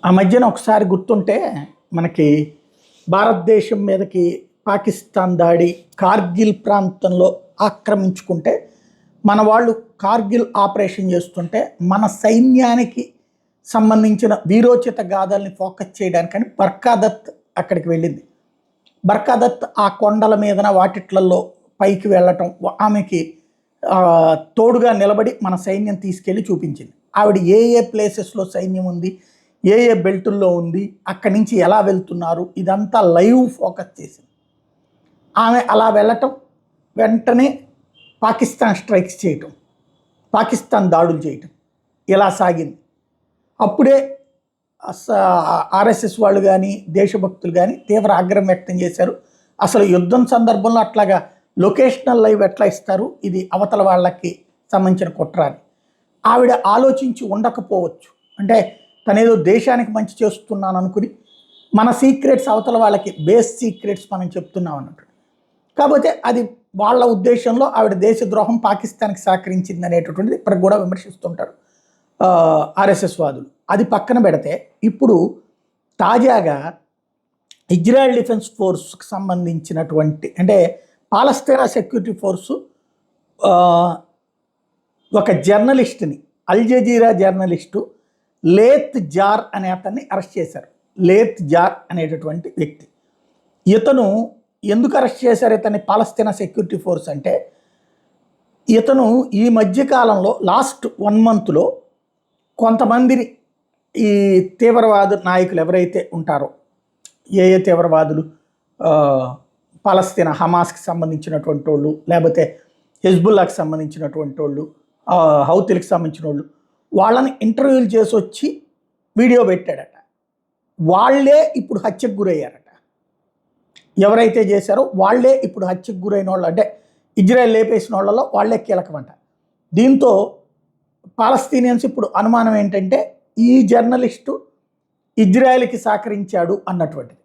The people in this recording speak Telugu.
ఆ మధ్యన ఒకసారి గుర్తుంటే మనకి భారతదేశం మీదకి పాకిస్తాన్ దాడి కార్గిల్ ప్రాంతంలో ఆక్రమించుకుంటే మన వాళ్ళు కార్గిల్ ఆపరేషన్ చేస్తుంటే మన సైన్యానికి సంబంధించిన వీరోచిత గాథల్ని ఫోకస్ చేయడానికని బర్కాదత్ అక్కడికి వెళ్ళింది. బర్కాదత్ ఆ కొండల మీదన వాటిట్లలో పైకి వెళ్ళటం, ఆమెకి తోడుగా నిలబడి మన సైన్యం తీసుకెళ్ళి చూపించింది. ఆవిడ ఏ ఏ ప్లేసెస్లో సైన్యం ఉంది, ఏ ఏ బెల్టుల్లో ఉంది, అక్కడి నుంచి ఎలా వెళ్తున్నారు, ఇదంతా లైవ్ ఫోకస్ చేసింది. ఆమె అలా వెళ్ళటం, వెంటనే పాకిస్తాన్ స్ట్రైక్స్ చేయటం, పాకిస్తాన్ దాడులు చేయటం ఇలా సాగింది. అప్పుడే ఆర్ఎస్ఎస్ వాళ్ళు కానీ దేశభక్తులు కానీ తీవ్ర ఆగ్రహం వ్యక్తం చేశారు. అసలు యుద్ధం సందర్భంలో అట్లాగా లొకేషనల్ లైవ్ ఎట్లా ఇస్తారు, ఇది అవతల వాళ్ళకి సంబంధించిన కుట్ర అని ఆవిడ ఆలోచించి ఉండకపోవచ్చు. అంటే తనేదో దేశానికి మంచి చేస్తున్నాను అనుకుని మన సీక్రెట్స్ అవతల వాళ్ళకి బేస్ సీక్రెట్స్ మనం చెప్తున్నాం అన్నట్టు. కాకపోతే అది వాళ్ళ ఉద్దేశంలో ఆవిడ దేశద్రోహం, పాకిస్తాన్కి సహకరించింది అనేటటువంటిది ఇప్పటికి కూడా విమర్శిస్తుంటారు ఆర్ఎస్ఎస్ వాదులు. అది పక్కన పెడితే ఇప్పుడు తాజాగా ఇజ్రాయెల్ డిఫెన్స్ ఫోర్స్కి సంబంధించినటువంటి అంటే పాలస్తీనా సెక్యూరిటీ ఫోర్సు ఒక జర్నలిస్ట్ని, Al Jazeera journalist Laith Jaar అనే అతన్ని అరెస్ట్ చేశారు. లేత్ జార్ అనేటటువంటి వ్యక్తి. ఇతను ఎందుకు అరెస్ట్ చేశారు ఇతన్ని పాలస్తీనా సెక్యూరిటీ ఫోర్స్ అంటే, ఇతను ఈ మధ్యకాలంలో లాస్ట్ 1 మంత్లో కొంతమందిని ఈ తీవ్రవాద నాయకులు ఎవరైతే ఉంటారో, ఏ తీవ్రవాదులు పాలస్తీనా హమాస్కి సంబంధించినటువంటి వాళ్ళు, లేకపోతే హెజ్బుల్లాకి సంబంధించినటువంటి వాళ్ళు, హౌతీలకు సంబంధించిన వాళ్ళు, వాళ్ళని ఇంటర్వ్యూలు చేసి వచ్చి వీడియో పెట్టాడట. వాళ్ళే ఇప్పుడు హత్యకు గురయ్యారట. ఎవరైతే చేశారో వాళ్ళే ఇప్పుడు హత్యకు గురైన వాళ్ళు, అంటే ఇజ్రాయెల్ లేపేసిన వాళ్ళలో వాళ్ళే కీలకమంట. దీంతో పాలస్తీనియన్స్ ఇప్పుడు అనుమానం ఏంటంటే ఈ జర్నలిస్టు ఇజ్రాయెల్కి సహకరించాడు అన్నటువంటిది.